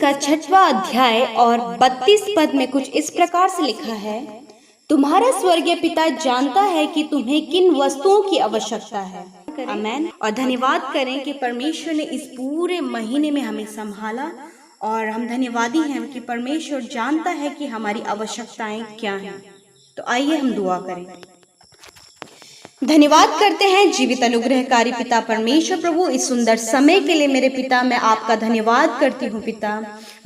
इसका 6वां अध्याय और 32 पद में कुछ इस प्रकार से लिखा है, तुम्हारा स्वर्गीय पिता जानता है कि तुम्हें किन वस्तुओं की आवश्यकता है। आमेन। और धन्यवाद करें कि परमेश्वर ने इस पूरे महीने में हमें संभाला और हम धन्यवादी हैं कि परमेश्वर जानता है कि हमारी आवश्यकताएं क्या हैं। तो आइए हम दुआ करें। धन्यवाद करते हैं जीवित अनुग्रहकारी पिता परमेश्वर प्रभु, इस सुंदर समय के लिए मेरे पिता मैं आपका धन्यवाद करती हूँ। पिता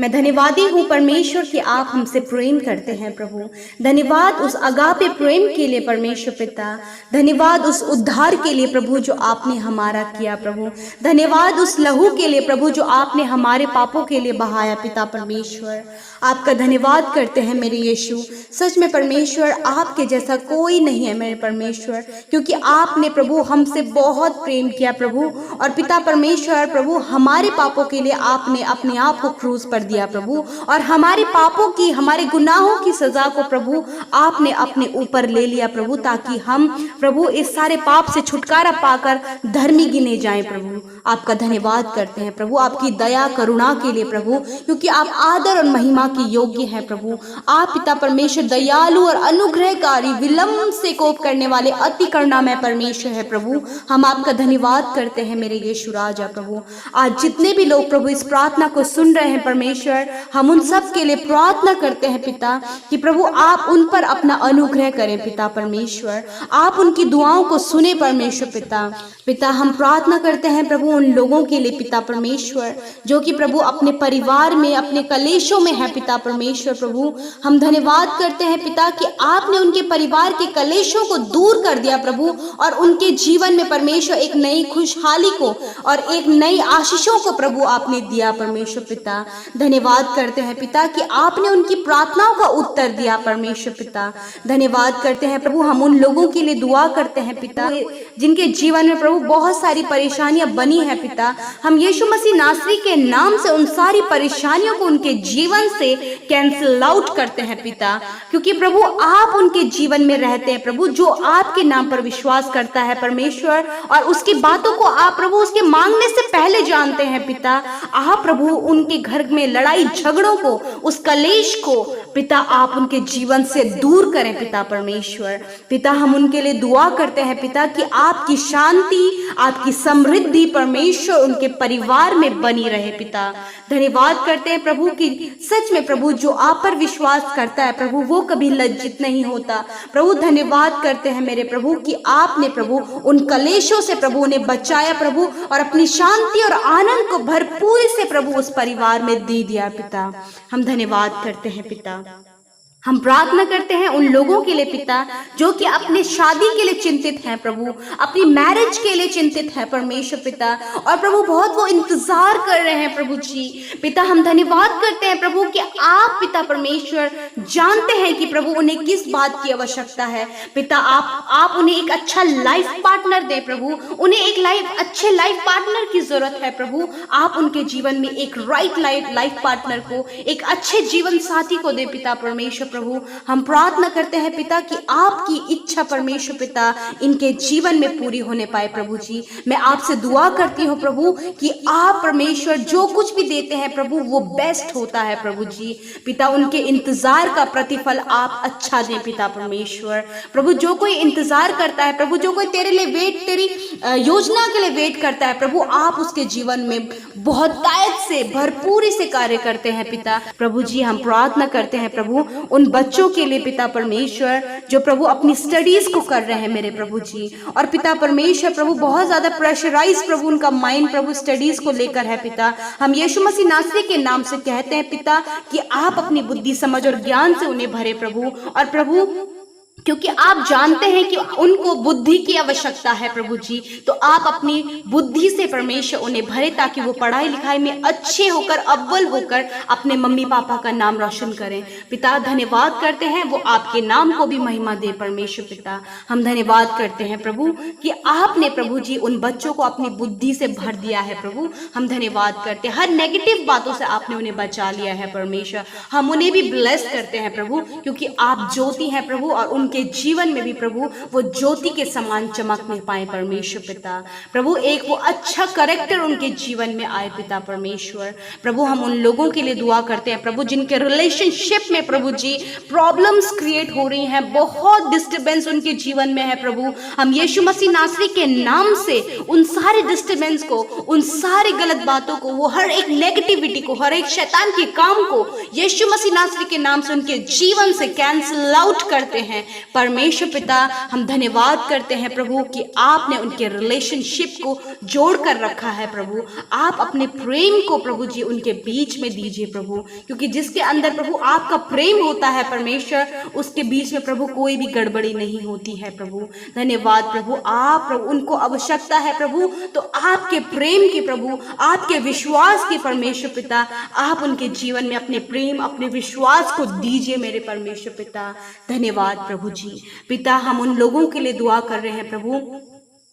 मैं धन्यवादी हूँ परमेश्वर कि आप हमसे प्रेम करते हैं प्रभु। धन्यवाद उस अगापे प्रेम के लिए परमेश्वर पिता। धन्यवाद उस उद्धार के लिए प्रभु जो आपने हमारा किया प्रभु। धन्यवाद उस लहू के लिए प्रभु जो आपने हमारे पापों के लिए बहाया पिता परमेश्वर। आपका धन्यवाद करते हैं मेरे यीशु। सच में परमेश्वर आपके जैसा कोई नहीं है मेरे परमेश्वर, क्योंकि आपने प्रभु हमसे बहुत प्रेम किया प्रभु। और पिता परमेश्वर प्रभु हमारे पापों के लिए आपने अपने आप को क्रूस पर दिया प्रभु, और हमारे पापों की हमारे गुनाहों की सजा को प्रभु आपने अपने ऊपर ले लिया प्रभु, ताकि हम प्रभु इस सारे पाप से छुटकारा पाकर धर्मी गिने जाएं प्रभु। आपका धन्यवाद करते हैं प्रभु आपकी दया करुणा के लिए प्रभु, क्योंकि आप आदर और महिमा के योग्य हैं प्रभु। आप पिता परमेश्वर दयालु और अनुग्रहकारी, विलंब से कोप करने वाले, अति करुणामय परमेश्वर है प्रभु। हम आपका धन्यवाद करते हैं मेरे यीशु राजा प्रभु। आज जितने भी लोग प्रभु इस प्रार्थना को सुन रहे हैं परमेश्वर, हम उन सब के लिए प्रार्थना करते हैं पिता कि प्रभु आप उन पर अपना अनुग्रह करें पिता परमेश्वर। आप उनकी दुआओं को सुने परमेश्वर पिता। पिता हम प्रार्थना करते हैं प्रभु उन लोगों के लिए पिता परमेश्वर जो कि प्रभु अपने परिवार में अपने कलेशों में है पिता परमेश्वर प्रभु। हम धन्यवाद करते हैं पिता कि आपने उनके परिवार के कलेशों को दूर कर दिया प्रभु, और उनके जीवन में परमेश्वर एक नई खुशहाली को और एक नई आशीषों को प्रभु आपने दिया परमेश्वर पिता। धन्यवाद करते हैं पिता कि आपने उनकी प्रार्थनाओं का उत्तर दिया परमेश्वर पिता। धन्यवाद करते हैं प्रभु हम उन लोगों के लिए दुआ करते हैं पिता जिनके जीवन में प्रभु बहुत सारी परेशानियां बनी है पिता। हम यीशु मसीह नासरी के नाम से उन सारी परेशानियों को उनके जीवन से कैंसिल आउट करते हैं पिता, क्योंकि प्रभु आप उनके जीवन में रहते हैं प्रभु। जो आपके नाम पर विश्वास करता है परमेश्वर और उसकी बातों को आप प्रभु उसके मांगने से पहले जानते हैं पिता, आप प्रभु उनके घर में लड़ाई झगड़ों को, उस कलेश को पिता आप उनके जीवन से दूर करें पिता परमेश्वर। पिता हम उनके लिए दुआ करते हैं पिता कि आपकी शांति आपकी समृद्धि परमेश्वर उनके परिवार में बनी रहे पिता। धन्यवाद करते हैं प्रभु कि सच में प्रभु जो आप पर विश्वास करता है प्रभु वो कभी लज्जित नहीं होता प्रभु। धन्यवाद करते हैं मेरे प्रभु कि आपने प्रभु उन कलेशों से प्रभु उन्हें बचाया प्रभु, और अपनी शांति और आनंद को भरपूरी से प्रभु उस परिवार में दे दिया पिता। हम धन्यवाद करते हैं पिता। हम प्रार्थना करते हैं उन लोगों के लिए पिता जो कि अपने शादी के लिए चिंतित हैं प्रभु, अपनी मैरिज के लिए चिंतित है परमेश्वर पिता, और प्रभु बहुत वो इंतजार कर रहे हैं प्रभु जी। पिता हम धन्यवाद करते हैं प्रभु कि आप पिता परमेश्वर जानते हैं कि प्रभु उन्हें किस बात की आवश्यकता है पिता। आप उन्हें एक अच्छा लाइफ पार्टनर दे प्रभु, उन्हें एक अच्छे लाइफ पार्टनर की जरूरत है प्रभु। आप उनके जीवन में एक राइट लाइफ पार्टनर को, एक अच्छे जीवन साथी को दे पिता परमेश्वर प्रभु। हम प्रार्थना करते हैं पिता कि आपकी इच्छा परमेश्वर पिता इनके जीवन में पूरी होने पाए प्रभु जी। मैं आपसे दुआ करती हूँ प्रभु कि आप परमेश्वर जो कुछ भी देते हैं प्रभु वो बेस्ट होता है प्रभु जी। पिता उनके इंतजार का प्रतिफल आप अच्छा दें पिता परमेश्वर प्रभु। जो कोई इंतजार करता है प्रभु, जो कोई तेरे लिए तेरी योजना के लिए वेट करता है प्रभु, आप उसके जीवन में बहुत दायित्व से भरपूरी से कार्य करते हैं पिता प्रभु जी। हम प्रार्थना करते हैं प्रभु उन बच्चों के लिए पिता परमेश्वर जो प्रभु अपनी स्टडीज को कर रहे हैं मेरे प्रभु जी, और पिता परमेश्वर प्रभु बहुत ज्यादा प्रेशराइज प्रभु उनका माइंड प्रभु स्टडीज को लेकर है पिता। हम यीशु मसीह नासरी के नाम से कहते हैं पिता कि आप अपनी बुद्धि समझ और ज्ञान से उन्हें भरे प्रभु, और प्रभु क्योंकि आप जानते हैं कि उनको बुद्धि की आवश्यकता है प्रभु जी, तो आप अपनी बुद्धि से परमेश्वर उन्हें भरे ताकि वो पढ़ाई लिखाई में अच्छे होकर अव्वल होकर अपने मम्मी पापा का नाम रोशन करें पिता। धन्यवाद करते हैं वो आपके नाम को भी महिमा दे परमेश्वर पिता। हम धन्यवाद करते हैं प्रभु कि आपने प्रभु जी उन बच्चों को अपनी बुद्धि से भर दिया है प्रभु। हम धन्यवाद करते हैं हर नेगेटिव बातों से आपने उन्हें बचा लिया है परमेश्वर। हम उन्हें भी ब्लेस करते हैं प्रभु, क्योंकि आप ज्योति हैं प्रभु और उनके उनके जीवन में भी प्रभु वो ज्योति के समान चमकने पाए परमेश्वर पिता। प्रभु एक वो अच्छा करेक्टर उनके जीवन में आए पिता परमेश्वर। प्रभु हम उन लोगों के लिए दुआ करते हैं प्रभु जिनके रिलेशनशिप में प्रभु जी प्रॉब्लम्स क्रिएट हो रही हैं, बहुत डिस्टर्बेंस उनके जीवन में है प्रभु। हम यीशु मसीह नासरी के नाम से उन सारे डिस्टर्बेंस को, उन सारे गलत बातों को, वो हर एक नेगेटिविटी को, हर एक शैतान के काम को यीशु मसीह नासरी के नाम से उनके जीवन से कैंसिल आउट करते हैं परमेश्वर पिता। हम धन्यवाद करते हैं प्रभु कि आपने उनके रिलेशनशिप को जोड़ कर रखा है प्रभु। आप अपने प्रेम को प्रभु जी उनके बीच में दीजिए प्रभु, क्योंकि जिसके अंदर प्रभु आपका प्रेम होता है परमेश्वर, उसके बीच में प्रभु कोई भी गड़बड़ी नहीं होती है प्रभु। धन्यवाद प्रभु। आप प्रभु उनको आवश्यकता है प्रभु, तो आपके प्रेम की प्रभु, आपके विश्वास की परमेश्वर पिता, आप उनके जीवन में अपने प्रेम, अपने विश्वास को दीजिए मेरे परमेश्वर पिता। धन्यवाद प्रभु जी। पिता हम उन लोगों के लिए दुआ कर रहे हैं प्रभु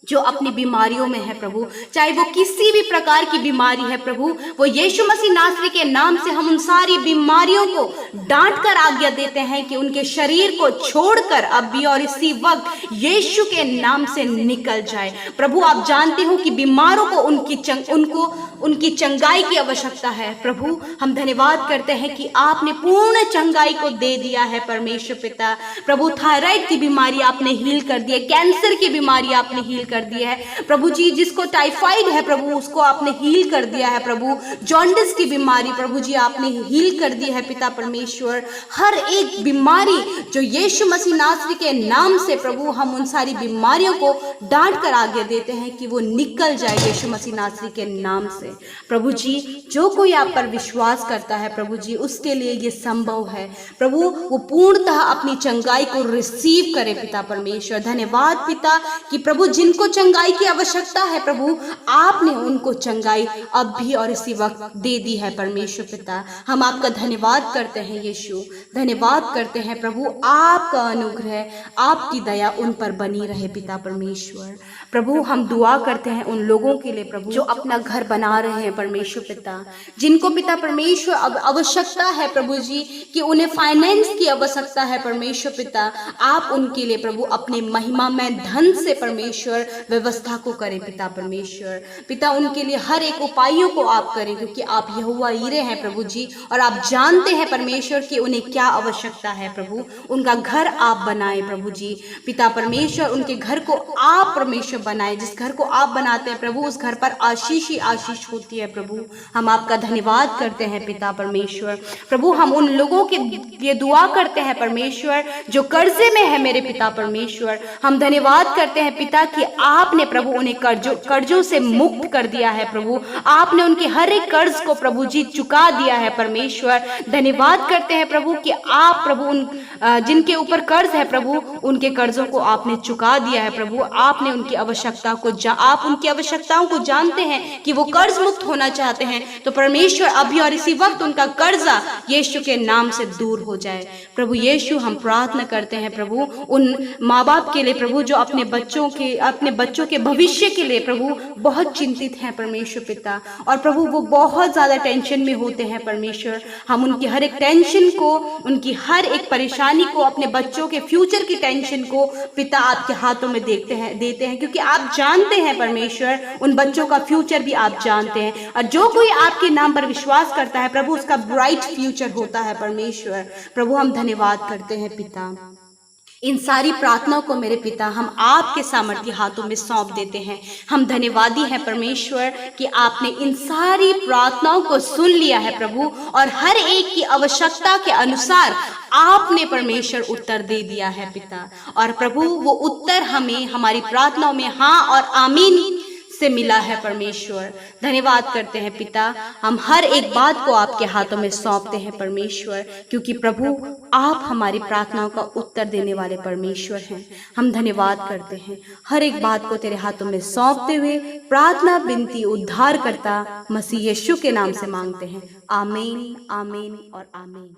जो अपनी बीमारियों में है प्रभु, चाहे वो किसी भी प्रकार की बीमारी है प्रभु, वो यीशु मसीह नासरी के नाम से हम उन सारी बीमारियों को डांट कर आज्ञा देते हैं कि उनके शरीर को छोड़कर अब भी और इसी वक्त यीशु के नाम से निकल जाए प्रभु। आप जानते हो कि बीमारों को उनकी चंगाई की आवश्यकता है प्रभु। हम धन्यवाद करते हैं कि आपने पूर्ण चंगाई को दे दिया है परमेश्वर पिता। प्रभु थायराइड की बीमारी आपने हील कर दी है, कैंसर की बीमारी आपने हील कर दिया है प्रभु जी, जिसको टाइफाइड है प्रभु उसको आपने हील कर दिया है प्रभु। जॉन्डिस की बीमारी प्रभु जी आपने हील कर दी है पिता परमेश्वर। हर एक बीमारी जो यीशु मसीह नासरी के नाम से प्रभु, हम उन सारी बीमारियों को डांट कर आगे देते हैं कि वो निकल जाए यीशु मसीह नासरी के नाम से प्रभु जी। जो कोई आप पर विश्वास करता है प्रभु जी, उसके लिए ये संभव है प्रभु, वो पूर्णतः अपनी चंगाई को रिसीव करे पिता परमेश्वर। धन्यवाद पिता कि प्रभु जिनको चंगाई की आवश्यकता है प्रभु, आपने उनको चंगाई अब भी और इसी वक्त दे दी है परमेश्वर पिता। हम आपका धन्यवाद करते हैं यीशु, धन्यवाद करते हैं प्रभु। आपका अनुग्रह, आपकी दया उन पर बनी रहे पिता परमेश्वर। प्रभु हम दुआ करते हैं उन लोगों के लिए प्रभु जो अपना घर बना रहे हैं परमेश्वर पिता, जिनको पिता परमेश्वर अब आवश्यकता है प्रभु जी कि उन्हें फाइनेंस की आवश्यकता है परमेश्वर पिता। आप उनके लिए प्रभु अपने महिमा में धन से परमेश्वर व्यवस्था को करें पिता परमेश्वर पिता। उनके लिए हर एक उपायों को आप करें, क्योंकि आप यहोवा यीरे हैं प्रभु जी, और आप जानते हैं परमेश्वर कि उन्हें क्या आवश्यकता है प्रभु। उनका घर आप बनाए प्रभु जी पिता परमेश्वर, उनके घर को आप परमेश्वर बनाए। जिस घर को आप बनाते हैं प्रभु, उस घर पर आशीष ही आशीष होती है प्रभु। हम आपका धन्यवाद करते हैं पिता परमेश्वर। प्रभु हम उन लोगों के लिए दुआ करते हैं परमेश्वर जो कर्जे में है मेरे पिता परमेश्वर। हम धन्यवाद करते हैं पिता कि आपने प्रभु उन्हें कर्जों से मुक्त कर दिया है प्रभु। आपने उनके हर एक कर्ज को प्रभु जी चुका दिया है परमेश्वर। धन्यवाद करते हैं प्रभु कि आप प्रभु उन जिनके ऊपर कर्ज है प्रभु, उनके कर्जों को आपने चुका दिया है प्रभु। आपने उनकी आवश्यकता को आप उनकी आवश्यकताओं को जानते हैं कि वो कर्ज मुक्त होना चाहते हैं, तो परमेश्वर अभी और इसी वक्त उनका कर्जा यीशु के नाम से दूर हो जाए प्रभु यीशु। हम प्रार्थना करते हैं प्रभु उन माँ बाप के लिए प्रभु जो अपने बच्चों के भविष्य के लिए प्रभु बहुत चिंतित हैं परमेश्वर पिता, और प्रभु वो बहुत ज्यादा टेंशन में होते हैं परमेश्वर। हम उनकी हर एक टेंशन को, उनकी हर एक परेशानी को, अपने बच्चों के फ्यूचर की टेंशन को पिता आपके हाथों में देते हैं, क्योंकि आप जानते हैं परमेश्वर उन बच्चों का फ्यूचर भी आप जानते हैं, और जो कोई आपके नाम पर विश्वास करता है प्रभु उसका ब्राइट फ्यूचर होता है परमेश्वर। प्रभु हम धन्यवाद करते हैं पिता। इन सारी प्रार्थनाओं को मेरे पिता हम आपके सामर्थ्य हाथों में सौंप देते हैं। हम धन्यवादी हैं परमेश्वर कि आपने इन सारी प्रार्थनाओं को सुन लिया है प्रभु, और हर एक की आवश्यकता के अनुसार आपने परमेश्वर उत्तर दे दिया है पिता। और प्रभु वो उत्तर हमें हमारी प्रार्थनाओं में हाँ और आमीन से मिला है परमेश्वर। धन्यवाद करते हैं पिता। हम हर एक बात को आपके हाथों में सौंपते हैं परमेश्वर, क्योंकि प्रभु आप हमारी प्रार्थनाओं का उत्तर देने वाले परमेश्वर हैं। हम धन्यवाद करते हैं, हर एक बात को तेरे हाथों में सौंपते हुए प्रार्थना विनती उद्धार करता मसीह यीशु के नाम से मांगते हैं। आमीन, आमीन और आमीन।